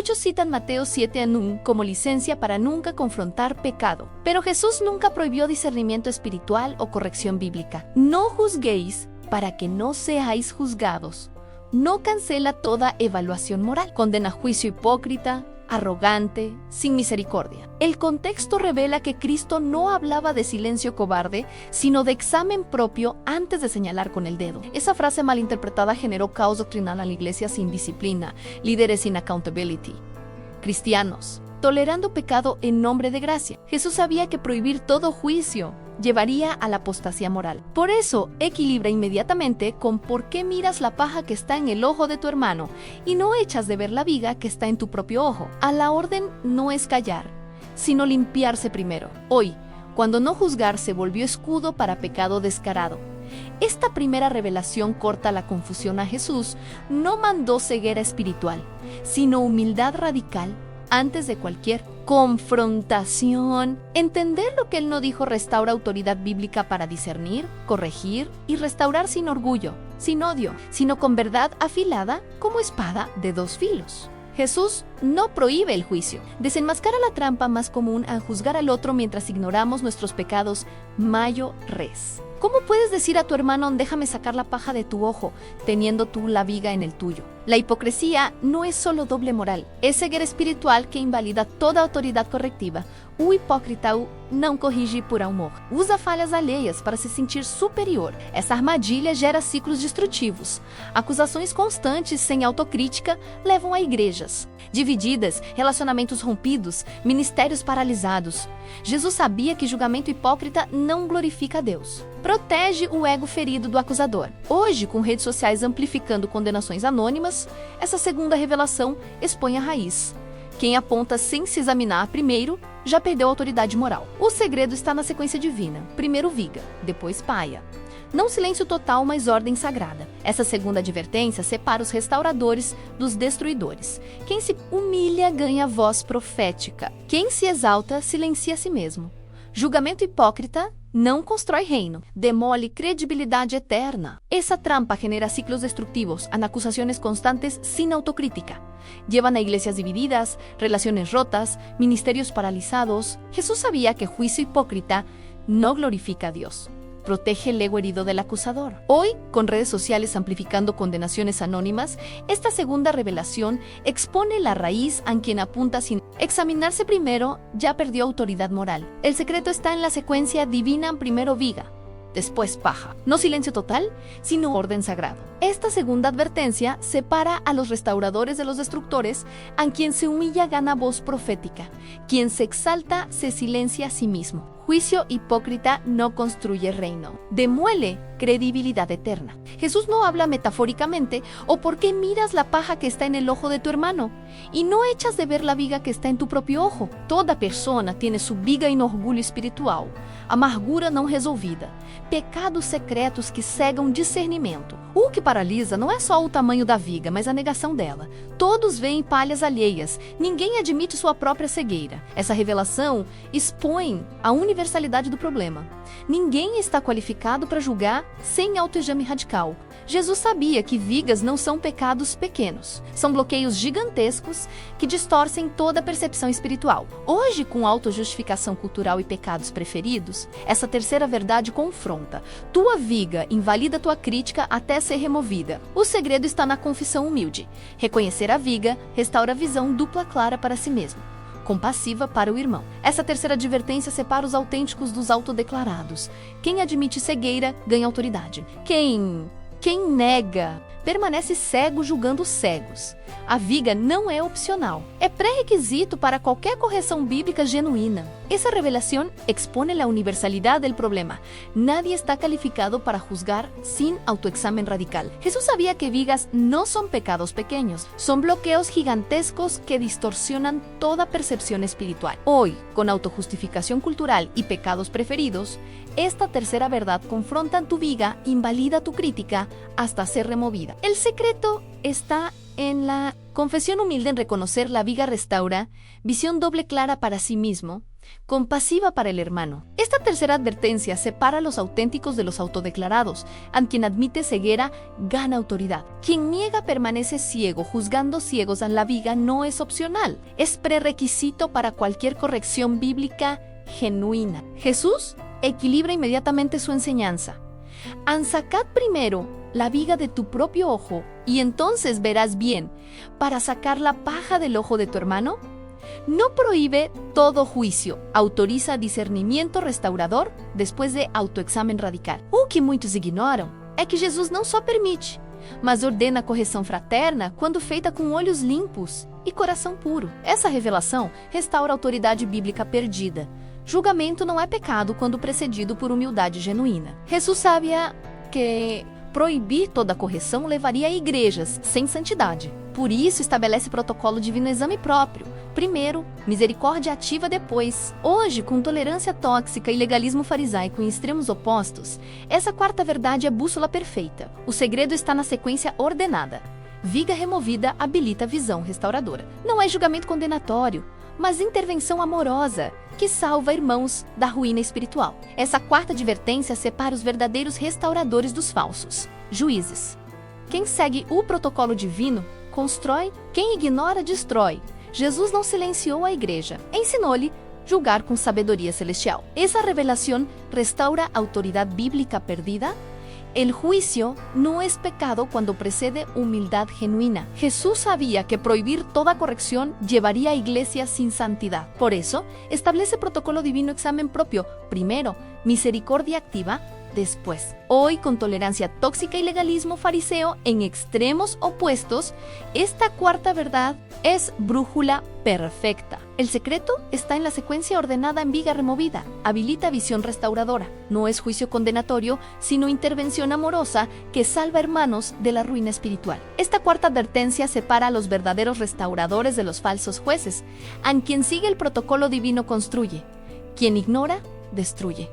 Muchos citan Mateo 7:1 como licencia para nunca confrontar pecado. Pero Jesús nunca prohibió discernimiento espiritual o corrección bíblica. No juzguéis para que no seáis juzgados. No cancela toda evaluación moral. Condena juicio hipócrita, arrogante, sin misericordia. El contexto revela que Cristo no hablaba de silencio cobarde, sino de examen propio antes de señalar con el dedo. Esa frase malinterpretada generó caos doctrinal a la iglesia sin disciplina, líderes sin accountability, cristianos tolerando pecado en nombre de gracia. Jesús sabía que prohibir todo juicio llevaría a la apostasía moral. Por eso, equilibra inmediatamente con por qué miras la paja que está en el ojo de tu hermano y no echas de ver la viga que está en tu propio ojo. A la orden no es callar, sino limpiarse primero. Hoy, cuando no juzgar se volvió escudo para pecado descarado. Esta primera revelación corta la confusión a Jesús. No mandó ceguera espiritual, sino humildad radical antes de cualquier confrontación. Entender lo que él no dijo restaura autoridad bíblica para discernir, corregir y restaurar sin orgullo, sin odio, sino con verdad afilada como espada de dos filos. Jesús no prohíbe el juicio. Desenmascara la trampa más común al juzgar al otro mientras ignoramos nuestros pecados mayo res. ¿Cómo puedes decir a tu hermano, déjame sacar la paja de tu ojo, teniendo tú la viga en el tuyo? La hipocresía no es solo doble moral, es ceguera espiritual que invalida toda autoridade correctiva. O hipócrita não corrige por amor. Usa falhas alheias para se sentir superior. Essa armadilha gera ciclos destrutivos. Acusações constantes sem autocrítica levam a igrejas divididas, relacionamentos rompidos, ministérios paralisados. Jesus sabia que julgamento hipócrita não glorifica a Deus. Protege o ego ferido do acusador. Hoje, com redes sociais amplificando condenações anônimas, essa segunda revelação expõe a raiz. Quem aponta sem se examinar primeiro, já perdeu a autoridade moral. O segredo está na sequência divina. Primeiro viga, depois paia. Não silêncio total, mas ordem sagrada. Essa segunda advertência separa os restauradores dos destruidores. Quem se humilha ganha voz profética. Quem se exalta silencia a si mesmo. Julgamento hipócrita não constrói reino, demole credibilidade eterna. Essa trampa genera ciclos destructivos, acusaciones constantes sin autocrítica. Llevan a iglesias divididas, relaciones rotas, ministerios paralizados. Jesús sabía que juicio hipócrita no glorifica a Dios. Protege el ego herido del acusador. Hoy, con redes sociales amplificando condenaciones anónimas, esta segunda revelación expone la raíz a quien apunta sin examinarse primero, ya perdió autoridad moral. El secreto está en la secuencia divina: primero viga, después paja. No silencio total, sino orden sagrado. Esta segunda advertencia separa a los restauradores de los destructores. A quien se humilla gana voz profética. Quien se exalta se silencia a sí mismo. Juicio hipócrita no construye reino, demuele credibilidad eterna. Jesús no habla metafóricamente o por qué miras la paja que está en el ojo de tu hermano y no echas de ver la viga que está en tu propio ojo. Toda persona tiene su viga em orgulho espiritual, amargura não resolvida, pecados secretos que cegam discernimento. O que paralisa não é só o tamanho da viga, mas a negação dela. Todos veem palhas alheias, ninguém admite sua própria cegueira. Essa revelação expõe a universalidade do problema. Ninguém está qualificado para julgar sem autoexame radical. Jesus sabia que vigas não são pecados pequenos, são bloqueios gigantescos que distorcem toda a percepção espiritual. Hoje, com autojustificação cultural e pecados preferidos, essa terceira verdade confronta. Tua viga invalida tua crítica até ser removida. O segredo está na confissão humilde. Reconhecer a viga restaura a visão dupla clara para si mesmo, compassiva para o irmão. Essa terceira advertência separa os autênticos dos autodeclarados. Quem admite cegueira ganha autoridade. Quem nega permanece cego julgando cegos. A viga não é opcional, é pré-requisito para qualquer correção bíblica genuína. Essa revelação expone a universalidade do problema. Nadie está calificado para juzgar sin autoexamen radical. Jesús sabía que vigas no son pecados pequeños, son bloqueos gigantescos que distorsionan toda percepción espiritual. Hoy, con autojustificación cultural y pecados preferidos, esta tercera verdad confronta tu viga, invalida tu crítica hasta ser removida. El secreto está En la confesión humilde en reconocer la viga restaura, visión doble clara para sí mismo, compasiva para el hermano. Esta tercera advertencia separa a los auténticos de los autodeclarados. A quien admite ceguera gana autoridad. Quien niega permanece ciego, juzgando ciegos en la viga no es opcional, es prerequisito para cualquier corrección bíblica genuina. Jesús equilibra inmediatamente su enseñanza. Ansacad primero la viga de tu propio ojo y entonces verás bien, para sacar la paja del ojo de tu hermano. No prohíbe todo juicio, autoriza discernimento restaurador después de autoexamen radical. O que muitos ignoram é que Jesus não só permite, mas ordena a correção fraterna quando feita com olhos limpos e coração puro. Essa revelação restaura a autoridade bíblica perdida. Julgamento não é pecado quando precedido por humildade genuína. Jesus sabia que proibir toda correção levaria a igrejas sem santidade. Por isso, estabelece protocolo divino exame próprio. Primeiro, misericórdia ativa depois. Hoje, com tolerância tóxica e legalismo farisaico em extremos opostos, essa quarta verdade é bússola perfeita. O segredo está na sequência ordenada. Viga removida habilita visão restauradora. Não é julgamento condenatório, mas intervenção amorosa, que salva irmãos da ruína espiritual. Essa quarta advertência separa os verdadeiros restauradores dos falsos. Juízes. Quem segue o protocolo divino, constrói, quem ignora, destrói. Jesus não silenciou a igreja, ensinou-lhe julgar com sabedoria celestial. Essa revelação restaura a autoridade bíblica perdida. El juicio no es pecado cuando precede humildad genuina. Jesús sabía que prohibir toda corrección llevaría a iglesias sin santidad. Por eso, establece protocolo divino examen propio. Primero, misericordia activa, después. Hoy, con tolerancia tóxica y legalismo fariseo en extremos opuestos, esta cuarta verdad es brújula perfecta. El secreto está en la secuencia ordenada en viga removida. Habilita visión restauradora. No es juicio condenatorio, sino intervención amorosa que salva hermanos de la ruina espiritual. Esta cuarta advertencia separa a los verdaderos restauradores de los falsos jueces. A quien sigue el protocolo divino construye. Quien ignora, destruye.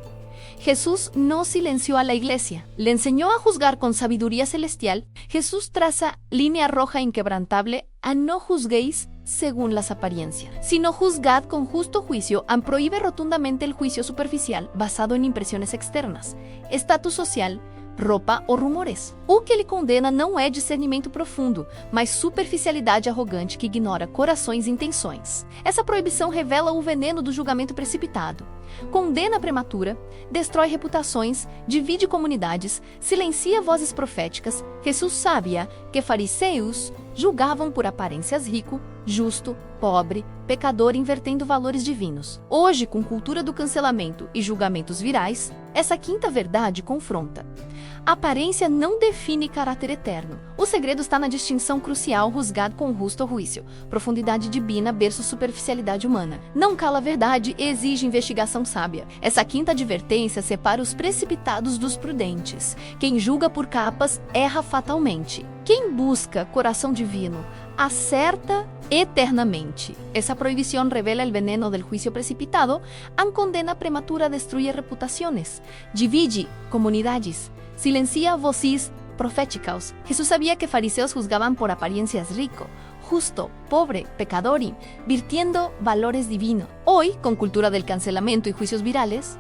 Jesús no silenció a la iglesia, le enseñó a juzgar con sabiduría celestial. Jesús traza línea roja inquebrantable a no juzguéis según las apariencias, sino juzgad con justo juicio. Prohíbe rotundamente el juicio superficial basado en impresiones externas, estatus social, roupa ou rumores. O que ele condena não é discernimento profundo, mas superficialidade arrogante que ignora corações e intenções. Essa proibição revela o veneno do julgamento precipitado. Condena a prematura, destrói reputações, divide comunidades, silencia vozes proféticas. Jesus sabia que fariseus julgavam por aparências rico, justo, pobre, pecador, invertendo valores divinos. Hoje, com cultura do cancelamento e julgamentos virais, essa quinta verdade confronta. A aparência não define caráter eterno. O segredo está na distinção crucial juzgado com justo juízo, profundidade divina versus superficialidade humana. Não cala a verdade e exige investigação sábia. Essa quinta advertência separa os precipitados dos prudentes. Quem julga por capas erra fatalmente. Quem busca coração divino acerta eternamente. Esa prohibición revela el veneno del juicio precipitado. A condena prematura destruye reputaciones, divide comunidades, silencia voces proféticas. Jesús sabía que fariseos juzgaban por apariencias rico, justo, pobre, pecador, virtiendo valores divinos. Hoy, con cultura del cancelamiento y juicios virales,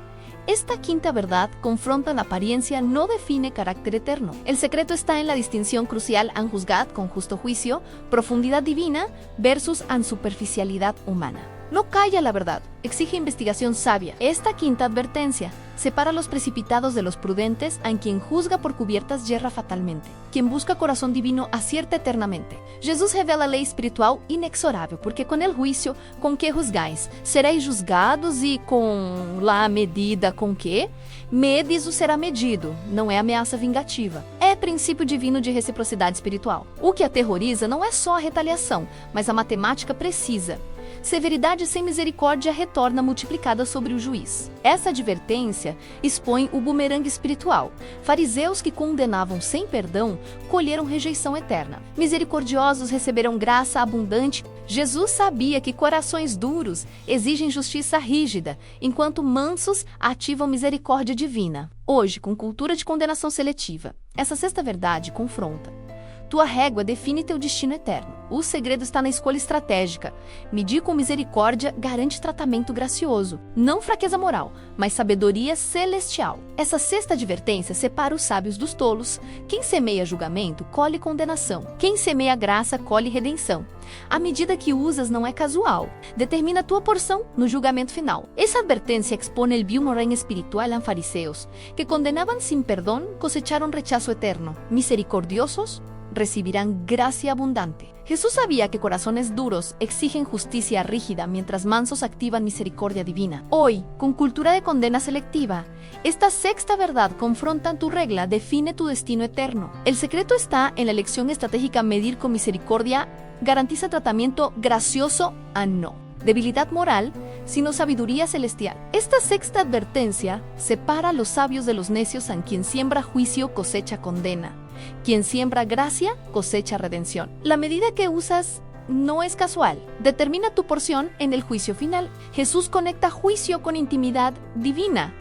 esta quinta verdad confronta la apariencia, no define carácter eterno. El secreto está en la distinción crucial an juzgad con justo juicio, profundidad divina versus an superficialidad humana. No calla la verdad, exige investigación sabia. Esta quinta advertencia separa a los precipitados de los prudentes. A quien juzga por cubiertas yerra fatalmente. Quien busca corazón divino acierta eternamente. Jesús revela a lei espiritual inexorável, porque com el juicio com que juzgais, sereis juzgados, e com la medida com que medes o será medido. Não é ameaça vingativa. É princípio divino de reciprocidade espiritual. O que aterroriza não é só a retaliação, mas a matemática precisa. Severidade sem misericórdia retorna multiplicada sobre o juiz. Essa advertência expõe o bumerangue espiritual. Fariseus que condenavam sem perdão colheram rejeição eterna. Misericordiosos receberão graça abundante. Jesus sabia que corações duros exigem justiça rígida, enquanto mansos ativam misericórdia divina. Hoje, com cultura de condenação seletiva, essa sexta verdade confronta. tua régua define teu destino eterno. O segredo está na escolha estratégica. Medir com misericórdia garante tratamento gracioso. Não fraqueza moral, mas sabedoria celestial. Essa sexta advertência separa os sábios dos tolos. Quem semeia julgamento, colhe condenação. Quem semeia graça, colhe redenção. A medida que usas não é casual. Determina a tua porção no julgamento final. Essa advertencia expone el vil morén espiritual a fariseos, que condenaban sin perdón, cosecharon rechazo eterno. Misericordiosos recibirán gracia abundante. Jesús sabía que corazones duros exigen justicia rígida, mientras mansos activan misericordia divina. Hoy, con cultura de condena selectiva, esta sexta verdad confronta tu regla, define tu destino eterno. El secreto está en la elección estratégica. Medir con misericordia garantiza tratamiento gracioso a no. Debilidad moral, sino sabiduría celestial. Esta sexta advertencia separa a los sabios de los necios. A quien siembra juicio cosecha condena. Quien siembra gracia cosecha redención. La medida que usas no es casual. Determina tu porción en el juicio final. Jesús conecta juicio con intimidad divina.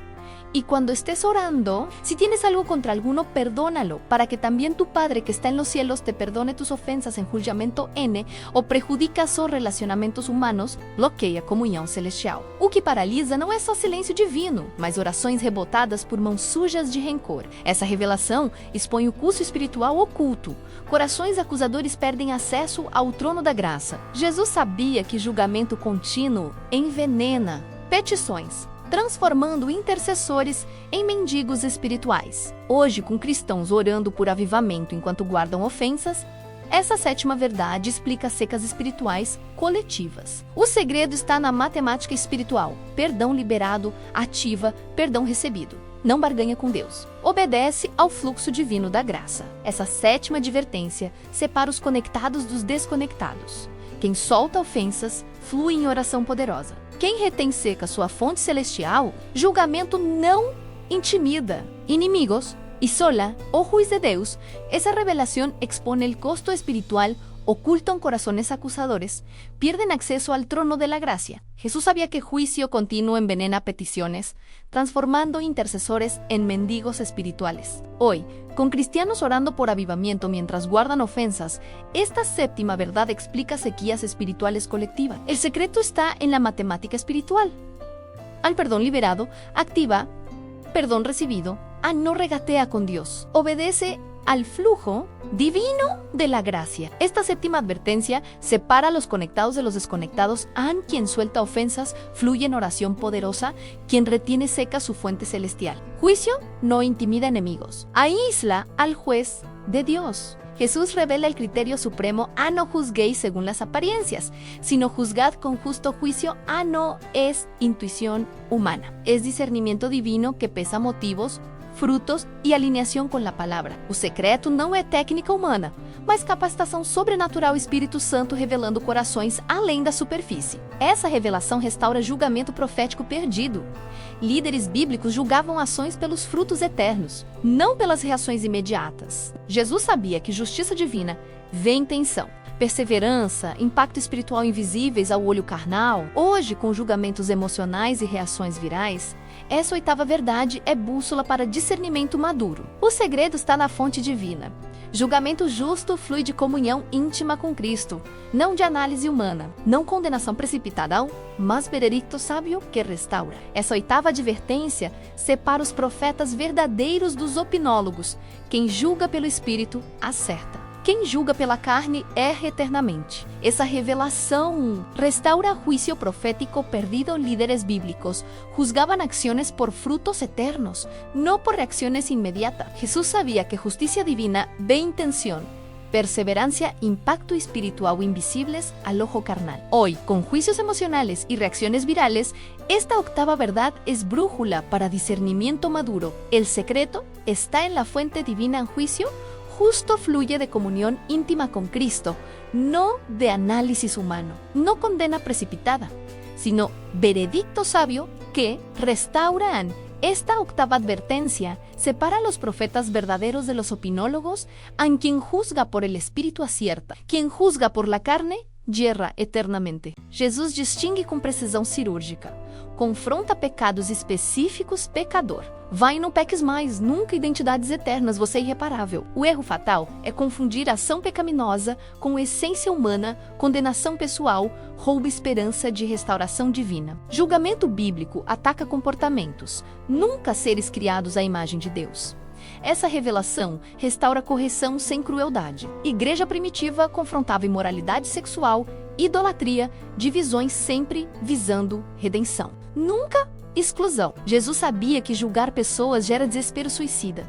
Y cuando estés orando, si tienes algo contra alguno, perdónalo, para que también tu Padre que está en los cielos te perdone tus ofensas. En julgamento N, ou prejudicas os relacionamentos humanos, bloqueia a comunhão celestial. O que paralisa não é só silêncio divino, mas orações rebotadas por mãos sujas de rancor. Essa revelação expõe o curso espiritual oculto. Corações acusadores perdem acesso ao trono da graça. Jesus sabia que julgamento contínuo envenena petições, transformando intercessores em mendigos espirituais. Hoje, com cristãos orando por avivamento enquanto guardam ofensas, essa sétima verdade explica secas espirituais coletivas. O segredo está na matemática espiritual. Perdão liberado ativa perdão recebido. Não barganha com Deus. Obedece ao fluxo divino da graça. Essa sétima advertência separa os conectados dos desconectados. Quem solta ofensas flui em oração poderosa. Quem retém seca sua fonte celestial, julgamento não intimida. Inimigos y sola, o juiz de Deus, esa revelación expone el costo espiritual, ocultan corazones acusadores, pierden acceso al trono de la gracia. Jesús sabía que juicio continuo envenena peticiones, transformando intercesores en mendigos espirituales. Hoy, con cristianos orando por avivamiento mientras guardan ofensas, esta séptima verdad explica sequías espirituales colectivas. El secreto está en la matemática espiritual. Al perdón liberado, activa perdón recibido. A no regatea con Dios. Obedece al flujo divino de la gracia. Esta séptima advertencia separa a los conectados de los desconectados. Quien suelta ofensas fluye en oración poderosa. Quien retiene seca su fuente celestial. Juicio no intimida enemigos. Aísla al juez de Dios. Jesús revela el criterio supremo. No juzguéis según las apariencias, sino juzgad con justo juicio. No es intuición humana. Es discernimiento divino que pesa motivos, frutos e alinhação com a palavra. O secreto não é técnica humana, mas capacitação sobrenatural. Espírito Santo revelando corações além da superfície. Essa revelação restaura julgamento profético perdido. Líderes bíblicos julgavam ações pelos frutos eternos, não pelas reações imediatas. Jesus sabia que justiça divina vê intenção, perseverança, impacto espiritual invisíveis ao olho carnal. Hoje, com julgamentos emocionais e reações virais, essa oitava verdade é bússola para discernimento maduro. O segredo está na fonte divina. Julgamento justo flui de comunhão íntima com Cristo, não de análise humana, não condenação precipitada, mas veredicto sábio que restaura. Essa oitava advertência separa os profetas verdadeiros dos opinólogos. Quem julga pelo Espírito, acerta. Quem julga pela carne erra eternamente. Essa revelação restaura juicio profético perdido. Líderes bíblicos juzgaban acciones por frutos eternos, no por reacciones inmediatas. Jesús sabía que justicia divina ve intención, perseverancia, impacto espiritual invisibles al ojo carnal. Hoy, con juicios emocionales y reacciones virales, esta octava verdad es brújula para discernimiento maduro. El secreto está en la fuente divina. En juicio justo fluye de comunión íntima con Cristo, no de análisis humano. No condena precipitada, sino veredicto sabio que restauran. Esta octava advertencia separa a los profetas verdaderos de los opinólogos. Quien juzga por el Espíritu acierta. Quien juzga por la carne yerra eternamente. Jesus distingue com precisão cirúrgica. Confronta pecados específicos, pecador. Vai e não peques mais, nunca identidades eternas, você é irreparável. O erro fatal é confundir ação pecaminosa com essência humana, condenação pessoal, rouba esperança de restauração divina. Julgamento bíblico ataca comportamentos, nunca seres criados à imagem de Deus. Essa revelação restaura correção sem crueldade. Igreja primitiva confrontava imoralidade sexual, idolatria, divisões sempre visando redenção. Nunca exclusão. Jesus sabia que julgar pessoas gera desespero suicida.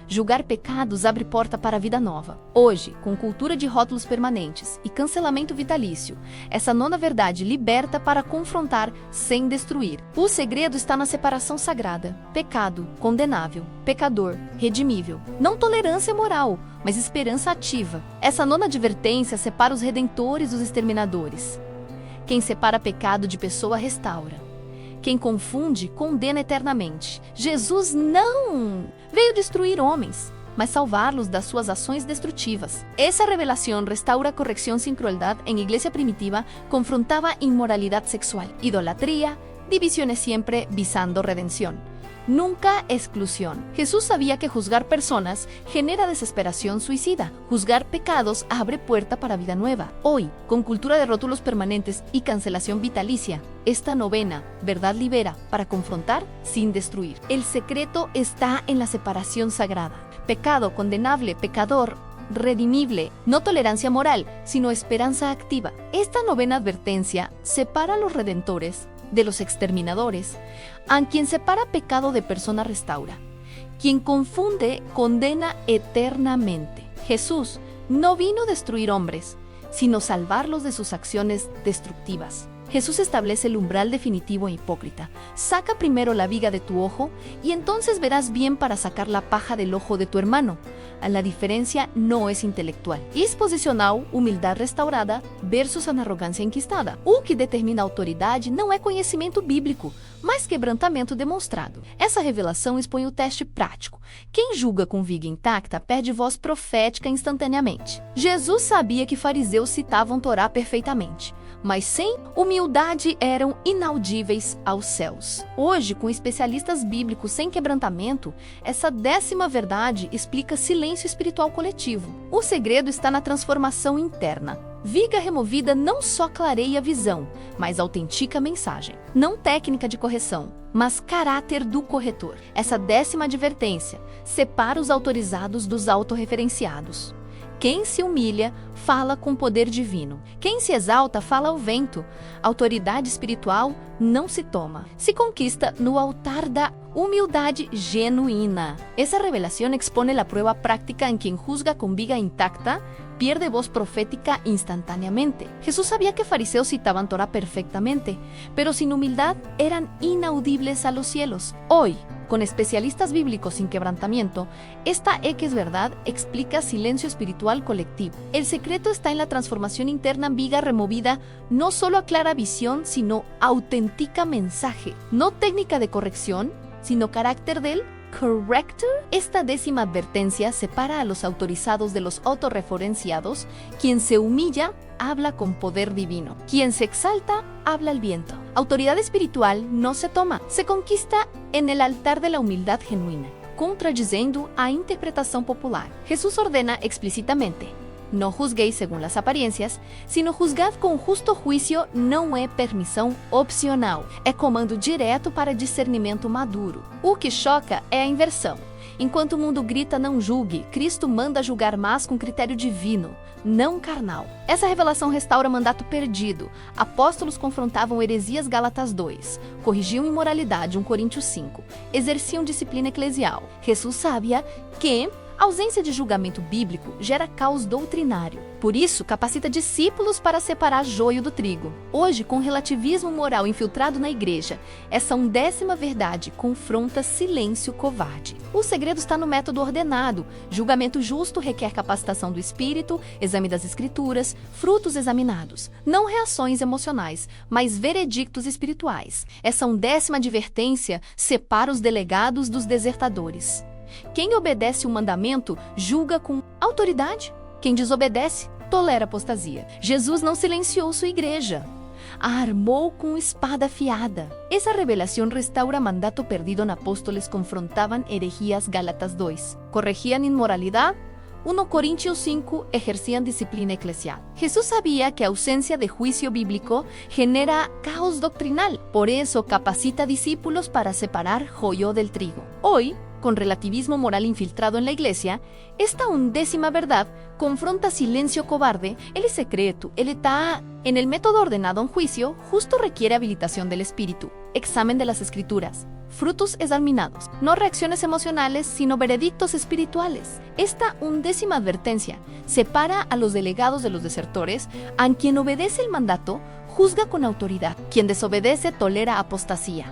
Julgar pecados abre porta para a vida nova. Hoje, com cultura de rótulos permanentes e cancelamento vitalício, essa nona verdade liberta para confrontar sem destruir. O segredo está na separação sagrada. Pecado, condenável. Pecador, redimível. Não tolerância moral, mas esperança ativa. Essa nona advertência separa os redentores dos exterminadores. Quem separa pecado de pessoa restaura. Quem confunde, condena eternamente. Jesus não veio destruir homens, mas salvá-los das suas ações destrutivas. Essa revelação restaura correção sem crueldade. Em igreja primitiva, confrontava inmoralidade sexual, idolatría, divisiones siempre visando redención. Nunca exclusión. Jesús sabía que juzgar personas genera desesperación suicida. Juzgar pecados abre puerta para vida nueva. Hoy, con cultura de rótulos permanentes y cancelación vitalicia, esta novena verdad libera para confrontar sin destruir. El secreto está en la separación sagrada. Pecado condenable, pecador redimible, no tolerancia moral, sino esperanza activa. Esta novena advertencia separa a los redentores de los exterminadores. A quien separa pecado de persona restaura. Quien confunde, condena eternamente. Jesús no vino a destruir hombres, sino salvarlos de sus acciones destructivas. Jesús establece el umbral definitivo e hipócrita. Saca primero la viga de tu ojo y entonces verás bien para sacar la paja del ojo de tu hermano. La diferencia no es intelectual. Exposicional, humildade restaurada versus a arrogância enquistada. O que determina a autoridade não é conhecimento bíblico, mas quebrantamento demonstrado. Essa revelação expõe o teste prático. Quem julga com viga intacta perde voz profética instantaneamente. Jesus sabia que fariseus citavam Torá perfeitamente, mas sem humildade eram inaudíveis aos céus. Hoje, com especialistas bíblicos sem quebrantamento, essa 10ª verdade explica silêncio espiritual coletivo. O segredo está na transformação interna. Viga removida não só clareia a visão, mas autentica a mensagem. Não técnica de correção, mas caráter do corretor. Essa 10ª advertência separa os autorizados dos autorreferenciados. Quem se humilha, fala com poder divino. Quem se exalta, fala ao vento. Autoridade espiritual não se toma, se conquista no altar da humildade genuína. Essa revelação expone a prueba práctica em quem juzga com viga intacta, pierde voz profética instantáneamente. Jesús sabía que fariseos citaban Torah perfectamente, pero sin humildad eran inaudibles a los cielos. Hoy, con especialistas bíblicos sin quebrantamiento, esta X verdad explica silencio espiritual colectivo. El secreto está en la transformación interna. Viga removida no solo aclara visión, sino auténtica mensaje. No técnica de corrección, sino carácter del corrector. Esta 10ª advertencia separa a los autorizados de los autorreferenciados. Quien se humilla, habla con poder divino. Quien se exalta, habla al viento. Autoridad espiritual no se toma, se conquista en el altar de la humildad genuina, contradizendo a interpretação popular. Jesús ordena explícitamente: no juzguéis según las apariencias, sino juzgad com justo juízo. Não é permissão opcional, é comando direto para discernimento maduro. O que choca é a inversão. Enquanto o mundo grita não julgue, Cristo manda julgar, mas com critério divino, não carnal. Essa revelação restaura mandato perdido. Apóstolos confrontavam heresias, Gálatas 2, corrigiam imoralidade, 1 Coríntios 5, exerciam disciplina eclesial. Jesus sabia que a ausência de julgamento bíblico gera caos doutrinário. Por isso, capacita discípulos para separar joio do trigo. Hoje, com relativismo moral infiltrado na igreja, essa 10ª verdade confronta silêncio covarde. O segredo está no método ordenado. Julgamento justo requer capacitação do espírito, exame das escrituras, frutos examinados. Não reações emocionais, mas veredictos espirituais. Essa 10ª advertência separa os delegados dos desertadores. Quem obedece o mandamento julga com autoridade. Quem desobedece tolera apostasia. Jesus não silenciou sua igreja. A armou com espada afiada. Essa revelação restaura mandato perdido en apóstoles, confrontaban herejías, Gálatas 2. Corregían inmoralidad, 1 Corintios 5, ejercían disciplina eclesial. Jesús sabía que ausencia de juicio bíblico genera caos doctrinal. Por eso capacita discípulos para separar joyo del trigo. Hoy, con relativismo moral infiltrado en la iglesia, esta 11ª verdad confronta silencio cobarde. El secreto, el está en el método ordenado en juicio, justo requiere habilitación del espíritu, examen de las escrituras, frutos examinados, no reacciones emocionales, sino veredictos espirituales. Esta 11ª advertencia separa a los delegados de los desertores. A quien obedece el mandato, juzga con autoridad. Quien desobedece tolera apostasía.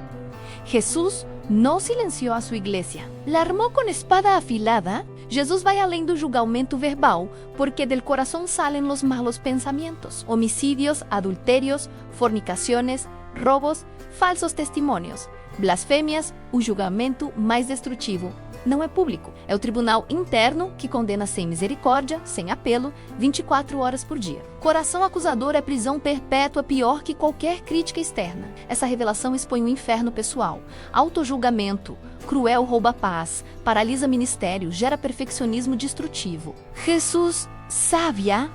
Jesús no silenció a su iglesia. La armó con espada afilada. Jesus vai além do julgamento verbal, porque del corazón salen los malos pensamientos, homicidios, adulterios, fornicaciones, robos, falsos testimonios, blasfêmias. O julgamento mais destrutivo não é público. É o tribunal interno que condena sem misericórdia, sem apelo, 24 horas por dia. Coração acusador é prisão perpétua, pior que qualquer crítica externa. Essa revelação expõe o inferno pessoal. Autojulgamento, cruel rouba a paz, paralisa ministério, gera perfeccionismo destrutivo. Jesus sabia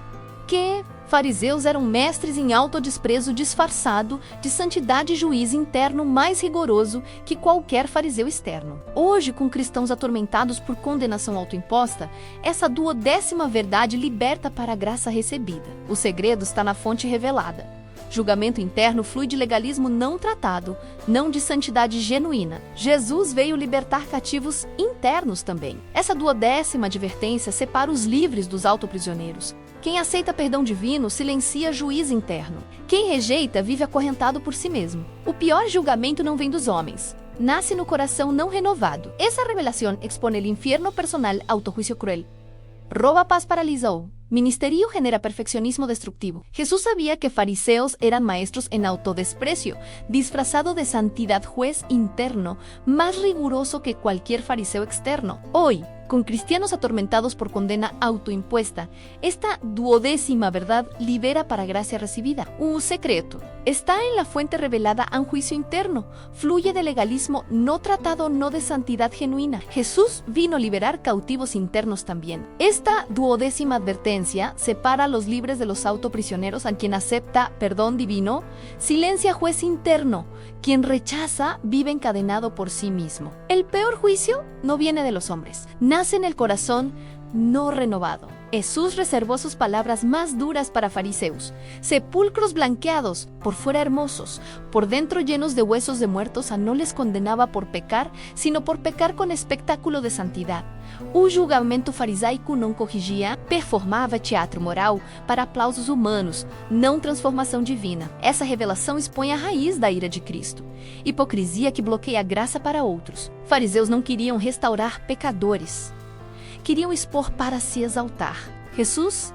que fariseus eram mestres em autodesprezo disfarçado de santidade e juízo interno mais rigoroso que qualquer fariseu externo. Hoje, com cristãos atormentados por condenação autoimposta, essa 12ª verdade liberta para a graça recebida. O segredo está na fonte revelada. Julgamento interno flui de legalismo não tratado, não de santidade genuína. Jesus veio libertar cativos internos também. Essa 12ª advertência separa os livres dos autoprisioneiros. Quem aceita perdão divino silencia juízo interno. Quem rejeita vive acorrentado por si mesmo. O pior julgamento não vem dos homens. Nasce no coração não renovado. Essa revelação expõe o infierno personal, autojuicio cruel. Roba a paz, paralisa-o. Ministerio genera perfeccionismo destructivo. Jesús sabía que fariseos eran maestros en autodesprecio, disfrazado de santidad, juez interno, más riguroso que cualquier fariseo externo. Hoy, con cristianos atormentados por condena autoimpuesta, esta 12ª verdad libera para gracia recibida. Un secreto está en la fuente revelada a un juicio interno. Fluye de legalismo no tratado, no de santidad genuina. Jesús vino a liberar cautivos internos también. Esta 12ª advertencia separa a los libres de los autoprisioneros. A quien acepta perdón divino, silencia juez interno. Quien rechaza vive encadenado por sí mismo. El peor juicio no viene de los hombres, nace en el corazón no renovado. Jesús reservó sus palabras más duras para fariseos, sepulcros blanqueados, por fuera hermosos, por dentro llenos de huesos de muertos. A no les condenaba por pecar, sino por pecar con espectáculo de santidad. O julgamento farisaico não corrigia, performava teatro moral para aplausos humanos, não transformação divina. Essa revelação expõe a raiz da ira de Cristo. Hipocrisia que bloqueia a graça para outros. Fariseus não queriam restaurar pecadores. Queriam expor para se exaltar. Jesus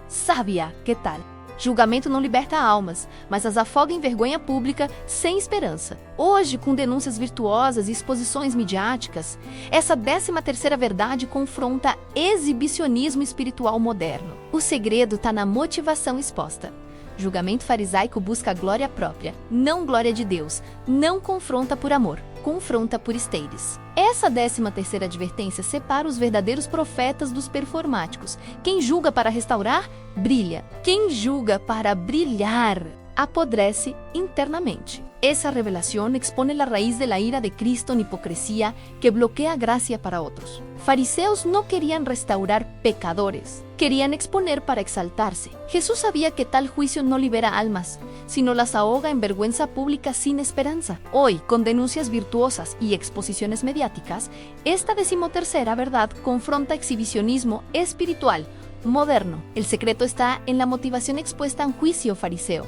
sabia que tal. Julgamento não liberta almas, mas as afoga em vergonha pública, sem esperança. Hoje, com denúncias virtuosas e exposições midiáticas, essa 13ª verdade confronta exibicionismo espiritual moderno. O segredo está na motivação exposta. Julgamento farisaico busca glória própria, não glória de Deus. Não confronta por amor, confronta por esteires. Essa 13ª advertência separa os verdadeiros profetas dos performáticos. Quem julga para restaurar, brilha. Quem julga para brilhar, apodrece internamente. Essa revelação expone a raiz de la ira de Cristo en hipocresía que bloquea gracia para otros. Fariseos no querían restaurar pecadores, querían exponer para exaltarse. Jesús sabía que tal juicio no libera almas, sino las ahoga en vergüenza pública sin esperanza. Hoy, con denuncias virtuosas y exposiciones mediáticas, esta 13ª verdad confronta exhibicionismo espiritual moderno. El secreto está en la motivación expuesta a un juicio fariseo.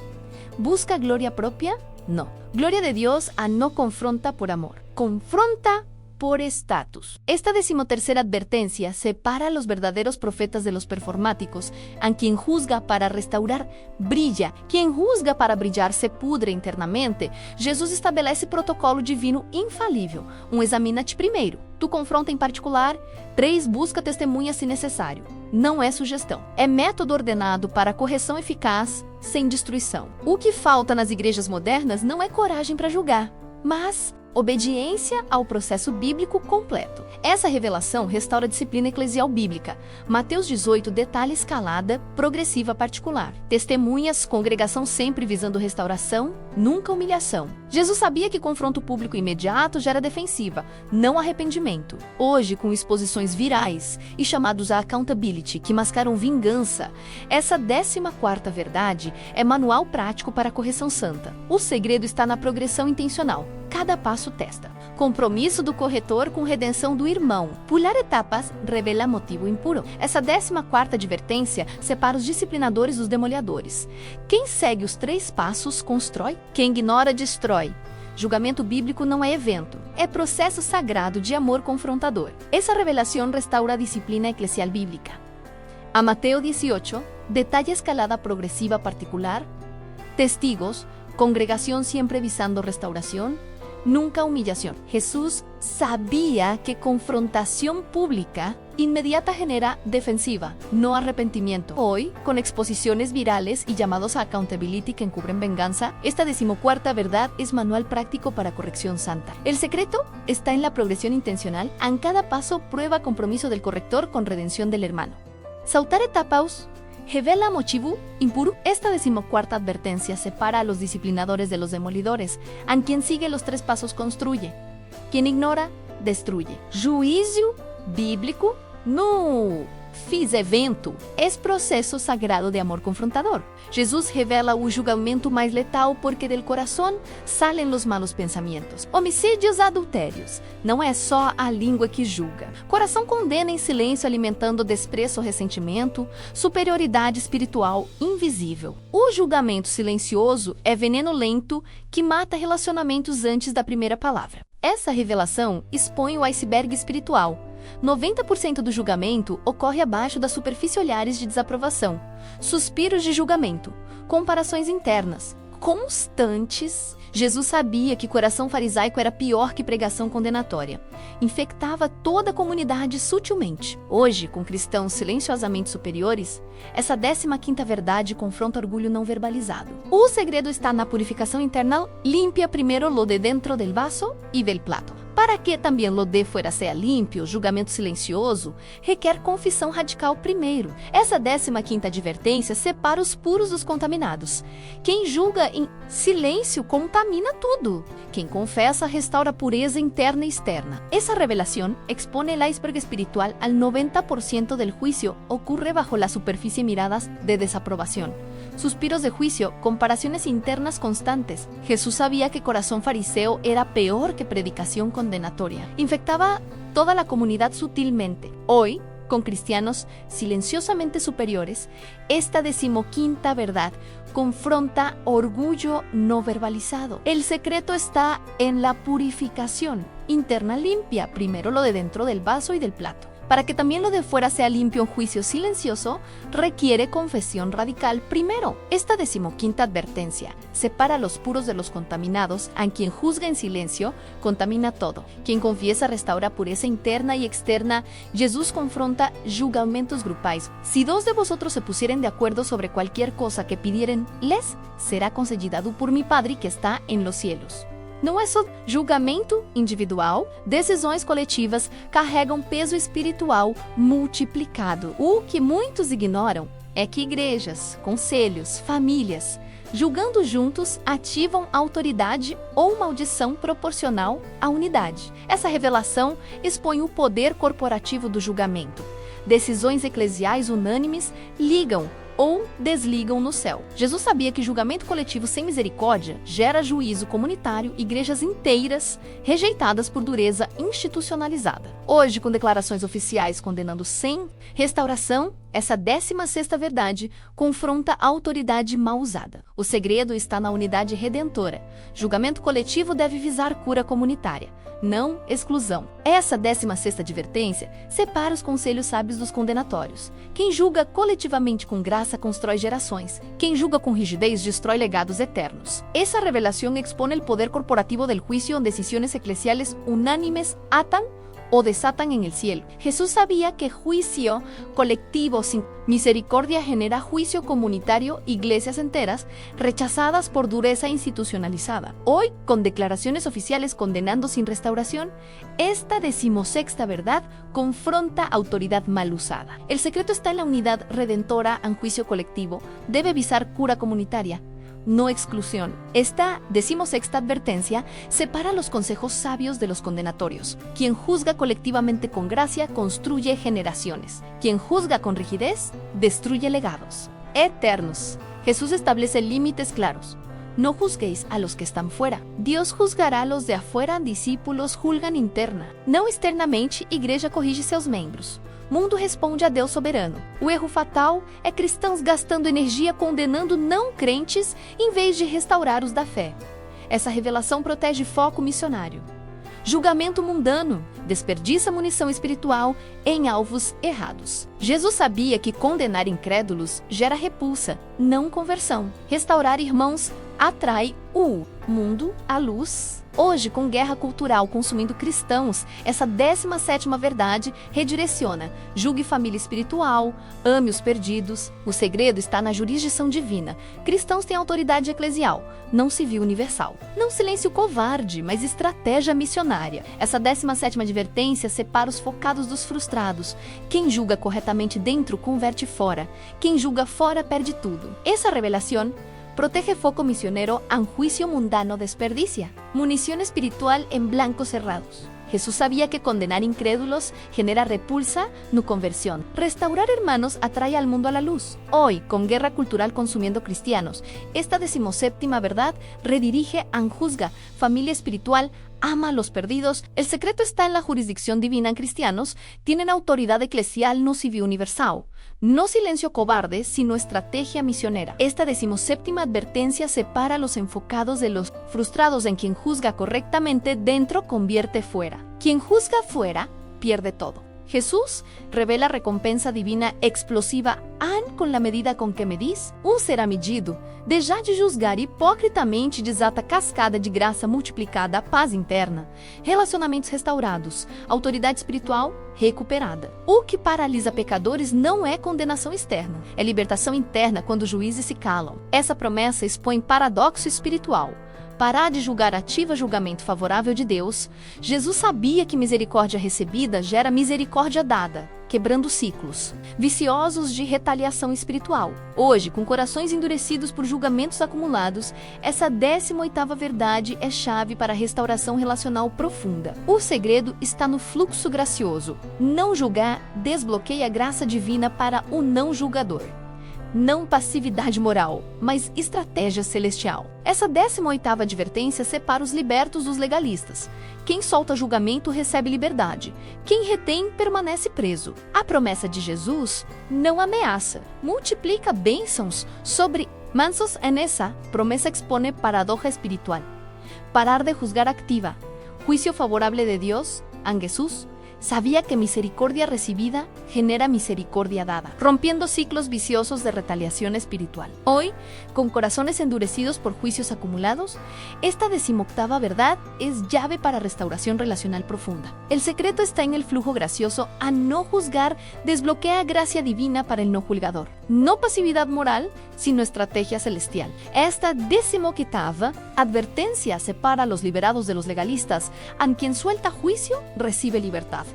¿Busca gloria propia? No. Gloria de Dios no confronta por amor, confronta por estatus. Esta 13ª advertencia separa a los verdaderos profetas de los performáticos. A quien juzga para restaurar, brilla. Quien juzga para brilhar se pudre internamente. Jesus estabelece protocolo divino infalível. Examina-te primeiro. Tu confronta em particular. 3. Busca testemunha se necessário. Não é sugestão. É método ordenado para correção eficaz, sem destruição. O que falta nas igrejas modernas não é coragem para julgar, mas obediência ao processo bíblico completo. Essa revelação restaura a disciplina eclesial bíblica. Mateus 18 detalha escalada progressiva particular. Testemunhas, congregação sempre visando restauração, nunca humilhação. Jesus sabia que confronto público imediato gera defensiva, não arrependimento. Hoje, com exposições virais e chamados a accountability, que mascaram vingança, essa 14ª verdade é manual prático para a correção santa. O segredo está na progressão intencional. Cada passo testa. Compromisso do corretor com redenção do irmão. Pular etapas revela motivo impuro. Essa 14ª advertência separa os disciplinadores dos demolidores. Quem segue os 3 passos constrói, quem ignora destrói. Julgamento bíblico não é evento, é processo sagrado de amor confrontador. Essa revelação restaura a disciplina eclesial bíblica. A Mateo 18 detalha a escalada progresiva particular, testigos, congregación siempre visando restauración, nunca humillación. Jesús sabía que confrontación pública inmediata genera defensiva, no arrepentimiento. Hoy, con exposiciones virales y llamados a accountability que encubren venganza, esta 14ª verdad es manual práctico para corrección santa. El secreto está en la progresión intencional. En cada paso prueba compromiso del corrector con redención del hermano. Saltar etapas revela motivo impuro. Esta 14ª advertencia separa a los disciplinadores de los demolidores. A quien sigue los 3 pasos construye. Quien ignora, destruye. Juízo bíblico no fiz evento. É processo sagrado de amor confrontador. Jesus revela o julgamento mais letal porque del coração salen los malos pensamentos. Homicídios, adultérios. Não é só a língua que julga. Coração condena em silêncio, alimentando desprezo ou ressentimento, superioridade espiritual invisível. O julgamento silencioso é veneno lento que mata relacionamentos antes da primeira palavra. Essa revelação expõe o iceberg espiritual. 90% do julgamento ocorre abaixo da superfície, olhares de desaprovação, suspiros de julgamento, comparações internas, constantes. Jesus sabia que coração farisaico era pior que pregação condenatória. Infectava toda a comunidade sutilmente. Hoje, com cristãos silenciosamente superiores, essa 15ª verdade confronta orgulho não verbalizado. O segredo está na purificação interna. Limpia primeiro lo de dentro del vaso e del plato. Para que também lo de fuera sea limpio, julgamento silencioso requer confissão radical primeiro. Essa 15ª advertência separa os puros dos contaminados. Quem julga em silêncio contamina tudo. Quem confessa restaura a pureza interna e externa. Essa revelação expone el iceberg espiritual al 90% del juicio ocurre bajo la superficie, miradas de desaprobación, suspiros de juicio, comparaciones internas constantes. Jesús sabía que corazón fariseo era peor que predicación condenatoria. Infectaba toda la comunidad sutilmente. Hoy, con cristianos silenciosamente superiores, esta 15ª verdad confronta orgullo no verbalizado. El secreto está en la purificación interna limpia, primero lo de dentro del vaso y del plato. Para que también lo de fuera sea limpio, un juicio silencioso requiere confesión radical primero. Esta 15ª advertencia separa a los puros de los contaminados. A quien juzga en silencio contamina todo. Quien confiesa restaura pureza interna y externa. Jesús confronta julgamentos grupais. Si 2 de vosotros se pusieren de acuerdo sobre cualquier cosa que pidieren, les será concedida por mi Padre que está en los cielos. Não é só julgamento individual, decisões coletivas carregam peso espiritual multiplicado. O que muitos ignoram é que igrejas, conselhos, famílias, julgando juntos, ativam autoridade ou maldição proporcional à unidade. Essa revelação expõe o poder corporativo do julgamento. Decisões eclesiais unânimes ligam ou desligam no céu. Jesus sabia que julgamento coletivo sem misericórdia gera juízo comunitário, igrejas inteiras rejeitadas por dureza institucionalizada. Hoje, com declarações oficiais condenando sem restauração, Essa 16ª verdade confronta a autoridade mal usada. O segredo está na unidade redentora. Julgamento coletivo deve visar cura comunitária, não exclusão. Essa 16ª advertência separa os conselhos sábios dos condenatórios. Quem julga coletivamente com graça constrói gerações. Quem julga com rigidez destrói legados eternos. Essa revelación expone el poder corporativo del juicio en decisiones eclesiales unánimes atan o desatan en el cielo. Jesús sabía que juicio colectivo sin misericordia genera juicio comunitario, iglesias enteras rechazadas por dureza institucionalizada. Hoy, con declaraciones oficiales condenando sin restauración, esta 16ª verdad confronta autoridad mal usada. El secreto está en la unidad redentora en juicio colectivo. Debe visar cura comunitaria, no exclusión. Esta 16ª advertencia separa los consejos sabios de los condenatorios. Quien juzga colectivamente con gracia construye generaciones. Quien juzga con rigidez destruye legados eternos. Jesús establece límites claros. No juzguéis a los que están fuera. Deus juzgará a los de afuera, discípulos julgam interna. Não externamente, igreja corrige seus membros. Mundo responde a Deus soberano. O erro fatal é cristãos gastando energia condenando não crentes em vez de restaurar os da fé. Essa revelação protege foco missionário. Julgamento mundano desperdiça munição espiritual em alvos errados. Jesus sabia que condenar incrédulos gera repulsa, não conversão. Restaurar irmãos atrai o mundo à luz. Hoje, com guerra cultural consumindo cristãos, essa 17ª verdade redireciona. Julgue família espiritual, ame os perdidos. O segredo está na jurisdição divina. Cristãos têm autoridade eclesial, não civil universal. Não silêncio covarde, mas estratégia missionária. Essa 17ª advertência separa os focados dos frustrados. Quem julga corretamente dentro, converte fora. Quem julga fora, perde tudo. Essa revelação protege foco misionero en juicio mundano desperdicia. Munición espiritual en blancos cerrados. Jesús sabía que condenar incrédulos genera repulsa, no conversión. Restaurar hermanos atrae al mundo a la luz. Hoy, con guerra cultural consumiendo cristianos, esta 17ª verdad redirige en juzga, familia espiritual, ama a los perdidos. El secreto está en la jurisdicción divina en cristianos, tienen autoridad eclesial no civil universal. No silencio cobarde, sino estrategia misionera. Esta 17ª advertencia separa a los enfocados de los frustrados. En quien juzga correctamente dentro convierte fuera. Quien juzga fuera pierde todo. Jesús revela recompensa divina explosiva. Com la medida com que medis, será medido. Deixar de julgar hipocritamente desata cascada de graça multiplicada, paz interna, relacionamentos restaurados, autoridade espiritual recuperada. O que paralisa pecadores não é condenação externa, é libertação interna quando os juízes se calam. Essa promessa expõe paradoxo espiritual. Parar de julgar ativa julgamento favorável de Deus. Jesus sabia que misericórdia recebida gera misericórdia dada, quebrando ciclos viciosos de retaliação espiritual. Hoje, com corações endurecidos por julgamentos acumulados, essa 18ª verdade é chave para a restauração relacional profunda. O segredo está no fluxo gracioso. Não julgar desbloqueia a graça divina para o não julgador. Não passividade moral, mas estratégia celestial. Essa 18ª advertência separa os libertos dos legalistas. Quem solta julgamento recebe liberdade. Quem retém permanece preso. A promessa de Jesus não ameaça, multiplica bênçãos sobre mansos. En esa promesa expone paradoja espiritual. Parar de juzgar activa. Juicio favorable de Dios en Jesús. Sabía que misericordia recibida genera misericordia dada, rompiendo ciclos viciosos de retaliación espiritual. Hoy, con corazones endurecidos por juicios acumulados, esta 18ª verdad es llave para restauración relacional profunda. El secreto está en el flujo gracioso. A no juzgar desbloquea gracia divina para el no juzgador. No pasividad moral, sino estrategia celestial. Esta 18ª advertencia separa a los liberados de los legalistas. A quien suelta juicio, recibe libertad.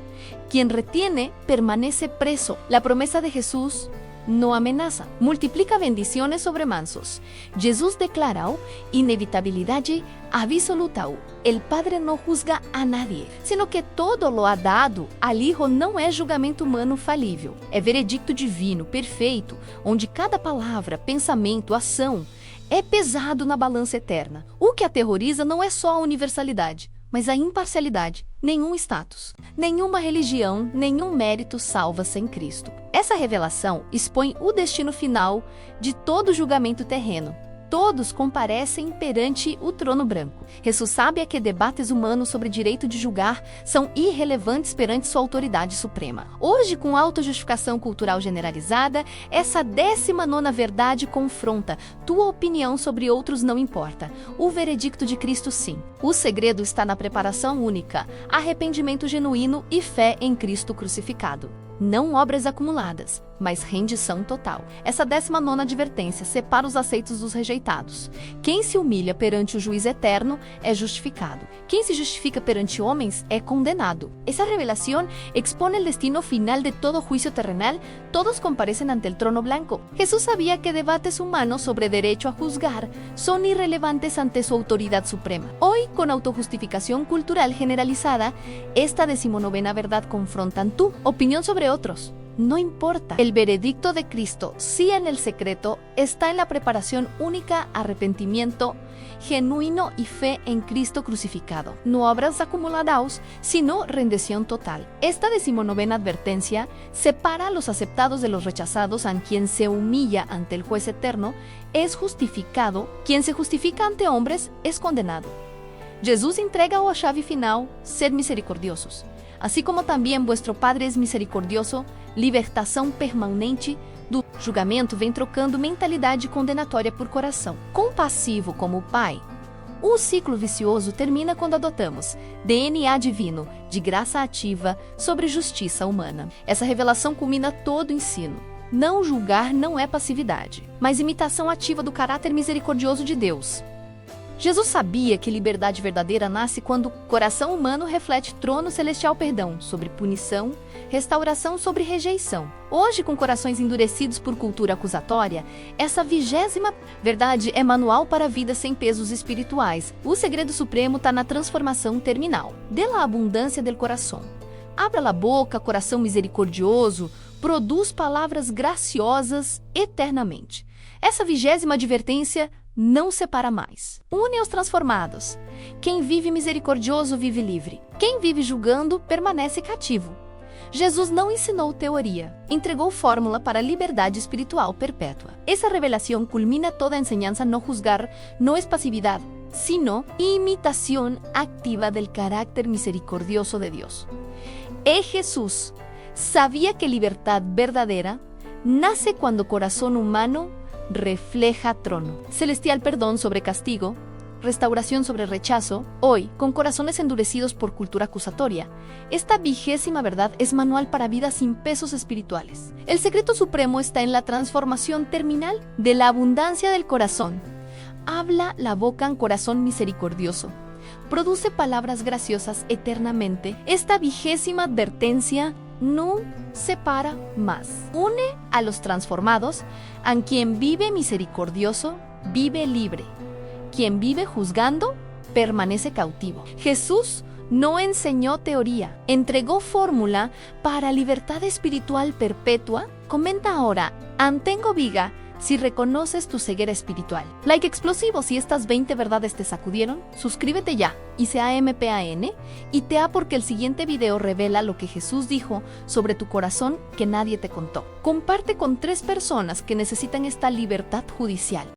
Quien retiene, permanece preso. La promesa de Jesús no amenaza, multiplica bendiciones sobre mansos. Jesús declara inevitabilidad absoluta. El Padre no juzga a nadie, sino que todo lo ha dado al Hijo. Não é julgamento humano falível, é veredicto divino, perfeito, onde cada palavra, pensamento, ação é pesado na balança eterna. O que aterroriza não é só a universalidade, mas a imparcialidade, nenhum status, nenhuma religião, nenhum mérito salva sem Cristo. Essa revelação expõe o destino final de todo julgamento terreno. Todos comparecem perante o trono branco. Jesus sabe que debates humanos sobre direito de julgar são irrelevantes perante sua autoridade suprema. Hoje, com autojustificação cultural generalizada, essa 19ª verdade confronta: tua opinião sobre outros não importa. O veredicto de Cristo, sim. O segredo está na preparação única, arrependimento genuíno e fé em Cristo crucificado. Não obras acumuladas, mas rendição total. Essa 19ª advertência separa os aceitos dos rejeitados. Quem se humilha perante o juiz eterno é justificado. Quem se justifica perante homens é condenado. Essa revelación expone el destino final de todo juicio terrenal. Todos comparecen ante el trono blanco. Jesús sabía que debates humanos sobre derecho a juzgar son irrelevantes ante su autoridad suprema. Hoy, con autojustificación cultural generalizada, esta 19ª verdad confrontan tu opinión sobre otros. No importa. El veredicto de Cristo, sí en el secreto, está en la preparación única, arrepentimiento genuino y fe en Cristo crucificado. No obras acumuladas, sino rendición total. Esta 19ª advertencia separa a los aceptados de los rechazados. A quien se humilla ante el juez eterno es justificado. Quien se justifica ante hombres es condenado. Jesús entrega a chave final: sed misericordiosos. Así como também vuestro Padre es misericordioso, libertação permanente do julgamento vem trocando mentalidade condenatória por coração compassivo como o Pai. O ciclo vicioso termina quando adotamos DNA divino, de graça ativa sobre justiça humana. Essa revelação culmina todo o ensino. Não julgar não é passividade, mas imitação ativa do caráter misericordioso de Deus. Jesus sabia que liberdade verdadeira nasce quando o coração humano reflete trono celestial perdão sobre punição, restauração sobre rejeição. Hoje, com corações endurecidos por cultura acusatória, essa 20ª verdade é manual para a vida sem pesos espirituais. O segredo supremo está na transformação terminal. De la abundância del coração. Abra la boca, coração misericordioso, produz palavras graciosas eternamente. Essa 20ª advertência não separa mais. Une os transformados. Quem vive misericordioso vive livre. Quem vive julgando permanece cativo. Jesus não ensinou teoria, entregou fórmula para a liberdade espiritual perpétua. Essa revelação culmina toda a enseñanza: no juzgar no es pasividad, sino imitación activa del carácter misericordioso de Dios. Jesús sabía que libertad verdadera nace cuando corazón humano refleja trono celestial, perdón sobre castigo, restauración sobre rechazo. Hoy, con corazones endurecidos por cultura acusatoria, esta 20ª verdad es manual para vidas sin pesos espirituales. El secreto supremo está en la transformación terminal de la abundancia del corazón. Habla la boca en corazón misericordioso. Produce palabras graciosas eternamente. Esta 20ª advertencia no separa más. Une a los transformados. A quien vive misericordioso, vive libre. Quien vive juzgando, permanece cautivo. Jesús no enseñó teoría, entregó fórmula para libertad espiritual perpetua. Comenta ahora: Antengo viga si reconoces tu ceguera espiritual. Like explosivo si estas 20 verdades te sacudieron. Suscríbete ya y sea MPAN y te porque el siguiente video revela lo que Jesús dijo sobre tu corazón que nadie te contó. Comparte con 3 personas que necesitan esta libertad judicial.